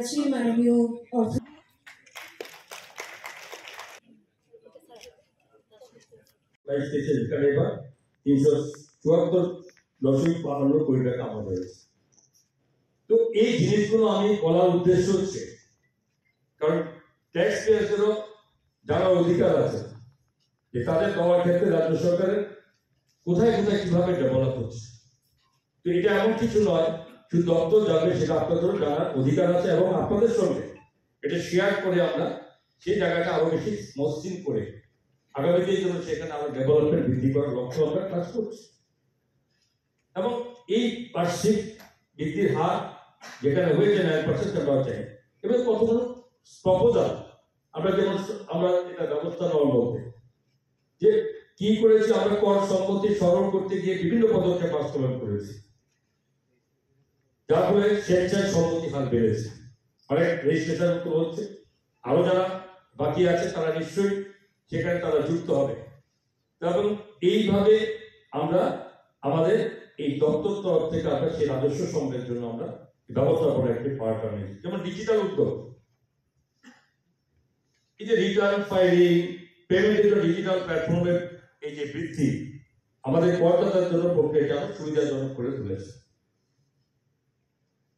যাচ্ছি মাননীয় অর্থ এবার ৩৭৪.৫২ কোটি টাকা আমাদের হয়েছে। তো এই জিনিসগুলো আমি বলার উদ্দেশ্য হচ্ছে কারণ ট্যাক্স পেয়ারদেরও যারা অধিকার আছে যে তাদের দেওয়ার ক্ষেত্রে রাজ্য সরকারের কোথায় কোথায় কিভাবে ডেভেলপ হচ্ছে। তো এটা এমন কিছু নয় শুধু দপ্তর যাবে সেটা আপনাদেরও জানার অধিকার আছে এবং আপনাদের সঙ্গে এটা শেয়ার করে আমরা সেই জায়গাটা আরো বেশি মসৃণ করে আগামী দিনের জন্য সেখানে আরো ডেভেলপমেন্ট বৃদ্ধি করার লক্ষ্য আমরা কাজ করছি। এবং এই বার্ষিক বৃদ্ধির হার যেখানে হয়েছে 9% আমরা চাই এবং কতগুলো প্রপোজাল আমরা যেমন আমরা এটা ব্যবস্থা নেওয়ার মধ্যে যে কি করেছি আমরা কর সম্পত্তি সরল করতে গিয়ে বিভিন্ন পদক্ষেপ বাস্তবায়ন করেছি, যার ফলে স্বেচ্ছায় সম্পত্তি হার বেড়েছে, অনেক রেজিস্ট্রেশন হচ্ছে, আরো যারা বাকি আছে তারা নিশ্চয়ই সেখানে তারা যুক্ত হবে। এবং এইভাবে আমরা আমাদের এই দপ্তর তরফ থেকে আমরা সেই রাজস্ব সংগ্রহের জন্য আমরা ব্যবস্থাপনা একটি পার্ট নিয়েছি। যেমন ডিজিটাল উদ্যোগ, এই যে রিটার্ন ফাইলিং পেমেন্টের ডিজিটাল প্ল্যাটফর্মের এই যে বৃদ্ধি আমাদের করদাতার জন্য প্রক্রিয়াটা সুবিধাজনক করে তুলেছে,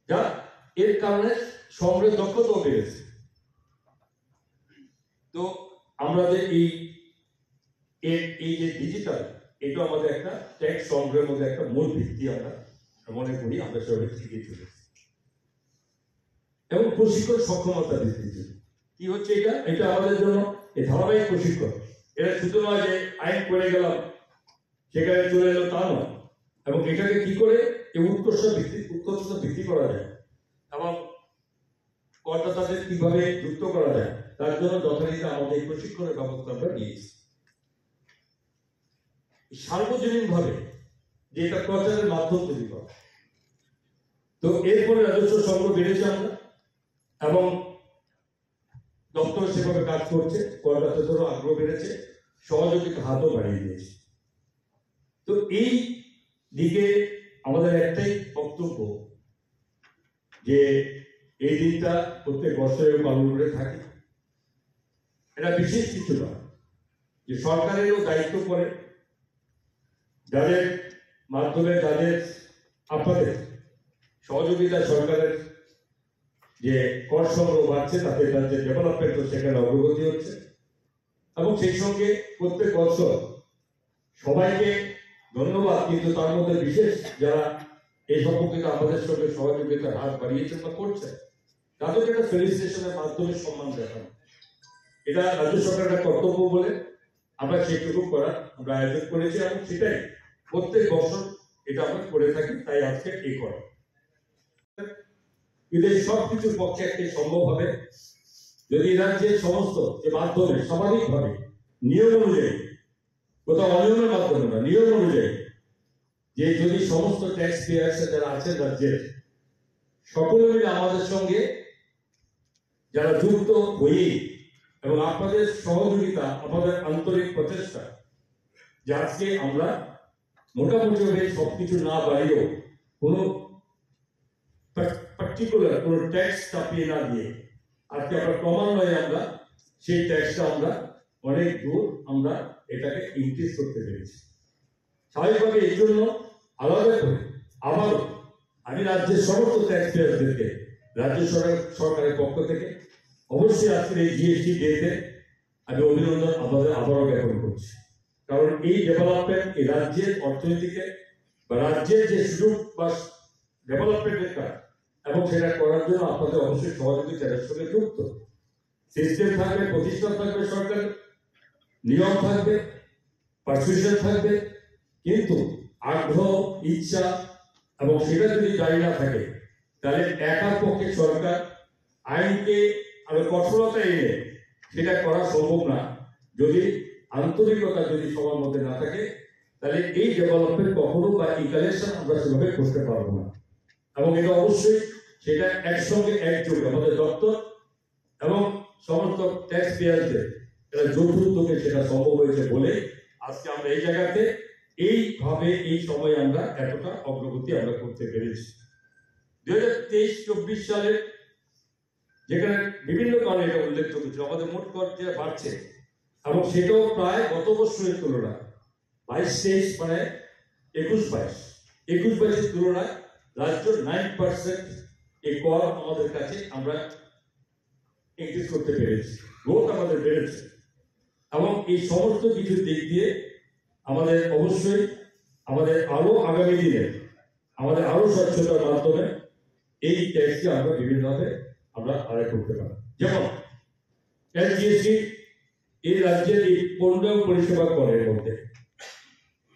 যা এর কারণে সংগ্রহের দক্ষতাও বেড়েছে। তো আমরা যে এই যে ডিজিটাল এটা আমাদের একটা ট্যাক্স সংগ্রহের মধ্যে একটা মূল ভিত্তি আমরা মনে করি আমরা সেভাবে শিখিয়ে চলেছি। এবং প্রশিক্ষণ সক্ষমতা বৃদ্ধির জন্য কি হচ্ছে এটা আমাদের জন্য এই ধারাবাহিক প্রশিক্ষণ, এটা শুধু নয় যে আইন করে গেলাম সেখানে চলে এলো তা নয়, এবং এটাকে কি করে এই উৎকর্ষতা বৃদ্ধি করা যায় এবং করদাতাদের কিভাবে যুক্ত করা যায় তার জন্য যথারীতি আমাদের এই প্রশিক্ষণের ব্যবস্থা আমরা নিয়েছি। সার্বজনীন ভাবে যে এটা প্রচারের মাধ্যম তৈরি করা, তো এরপরে রাজস্ব সংগ্রহ বেড়েছে আমরা এবং দপ্তর সেভাবে কাজ করছে, করদাতাদেরও আগ্রহ বেড়েছে, সহযোগিতা হাতও বাড়িয়ে দিয়েছে। তো এই দিকে আমাদের একটাই বক্তব্য যে এই দিনটা প্রত্যেক বছরে পালন করে থাকি, এটা বিশেষ কিছু নয়, যে সরকারেরও দায়িত্ব পড়ে যাদের মাধ্যমে যাদের আপনাদের সহযোগিতা সরকারের যে কর সংগ্রহ বাড়ছে তাতে তার যে ডেভেলপমেন্ট সেখানে অগ্রগতি হচ্ছে। এবং সেই সঙ্গে প্রত্যেক বছর সবাইকে ধন্যবাদ, কিন্তু তার মধ্যে বিশেষ যারা এই সম্পর্কিত আমাদের সঙ্গে সহযোগিতার হাত বাড়িয়েছেন বা করছেন তাদেরকে একটা ফেলিসিটেশনের মাধ্যমে সম্মান দেখানো, এটা রাজ্য সরকারের কর্তব্য বলে আমরা সেইটুকু করার আমরা আয়োজন করেছি এবং সেটাই প্রত্যেক বছর এটা আমরা করে থাকি। তাই আজকে এই করা এদের সবকিছুর পক্ষে একটি সম্ভব হবে যদি রাজ্যের সমস্ত যে মাধ্যমে স্বাভাবিকভাবে নিয়ম অনুযায়ী, কোথাও অনিয়মের মাধ্যমে না, নিয়ম অনুযায়ী যে যদি সমস্ত ট্যাক্স পেয়ার্স যারা আছেন রাজ্যের সকলে মিলে আমাদের সঙ্গে যারা যুক্ত হয়ে এবং আপনাদের সহযোগিতা আমাদের আন্তরিক প্রচেষ্টা যে আজকে আমরা মোটামুটি সবকিছু না বাড়িয়েও কোনো পার্টিকুলার কোনো ট্যাক্স চাপিয়ে না দিয়ে আজকে আমরা ক্রমান্বয়ে আমরা সেই ট্যাক্সটা আমরা অনেক দূর আমরা এটাকে ইনক্রিজ করতে পেরেছি। স্বাভাবিকভাবে এই জন্য আলাদা করে আবারও আমি রাজ্যের সমস্ত ট্যাক্স পেয়ারদেরকে রাজ্য সরকারের পক্ষ থেকে অবশ্যই আজকের এই জিএসটি ডেতে আমি অভিনন্দন আমাদের আবারও জ্ঞাপন করছি। কারণ এই ডেভেলপমেন্ট এই রাজ্যের অর্থনীতিকে বা রাজ্যের যে সুযোগ বা ডেভেলপমেন্টের কাজ এবং সেটা করার জন্য আপনাদের অবশ্যই সহযোগিতার সঙ্গে যুক্ত সিস্টেম থাকবে, প্রতিষ্ঠান থাকবে, সরকার নিয়ম থাকবে, পারসুয়েশন থাকবে, কিন্তু আগ্রহ ইচ্ছা এবং সেটা যদি জারি না থাকে তাহলে একার পক্ষে সরকার আইনকে আরো কঠোরতা এনে সেটা করা সম্ভব না। যদি আন্তরিকতা যদি সবার মধ্যে না থাকে তাহলে এই ডেভেলপমেন্ট কখনো বা ইকালেকশন আমরা সেভাবে করতে পারবো না। এবং এটা অবশ্যই সেটা একসঙ্গে একযোগে আমাদের দপ্তর এবং সমস্ত ট্যাক্স পেয়ারদের এটা যৌথ উদ্যোগে সেটা সম্ভব হয়েছে বলে আজকে আমরা এই জায়গাতে এইভাবে এই সময় আমরা এতটা অগ্রগতি আমরা করতে পেরেছি। 2023-24 সালের যেখানে বিভিন্ন কারণে এটা উল্লেখযোগ্য ছিল। আমাদের মোট কর যে বাড়ছে এবং সেটাও প্রায় গত বছরের তুলনায় 22-23 মানে 21-22 তুলনায় রাজ্য 9% এই কর আমাদের কাছে আমরা ইনক্রিজ করতে পেরেছি, গ্রোথ আমাদের বেড়েছে। এবং এই সমস্ত কিছু দিক দিয়ে আমাদের অবশ্যই আমাদের আরো আগামী দিনে আমাদের আরো স্বচ্ছতার মাধ্যমে এই ট্যাক্সকে আমরা বিভিন্নভাবে আমরা আদায় করতে পারি। যেমন এলজিএসটি এই রাজ্যের এই পণ্য পরিষেবা করের মধ্যে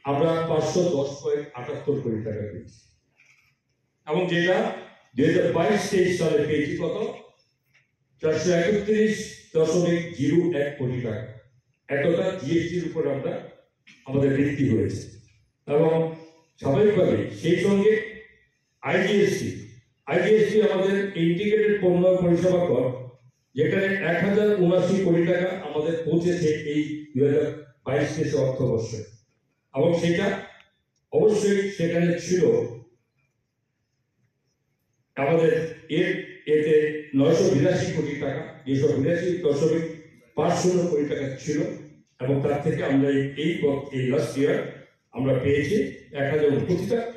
আমরা 510.78 কোটি টাকা পেয়েছি এবং যেটা 2022-23 সালে পেয়েছি কত 431.01 কোটি টাকা। এতটা জিএসটির উপর আমরা আমাদের বৃদ্ধি হয়েছে এবং স্বাভাবিকভাবে সেই সঙ্গে আইজিএসটি আমাদের ইন্টিগ্রেটেড পণ্য পরিষেবা কর, যেখানে 1079 কোটি টাকা আমাদের পৌঁছেছে এই 2022-23 অর্থবর্ষে এবং সেটা অবশ্যই সেখানে ছিল আমাদের এতে 982 কোটি টাকা, 982.50 কোটি টাকা ছিল এবং তার থেকে আমরা এই লাস্ট ইয়ার আমরা পেয়েছি 1000 কোটি টাকা।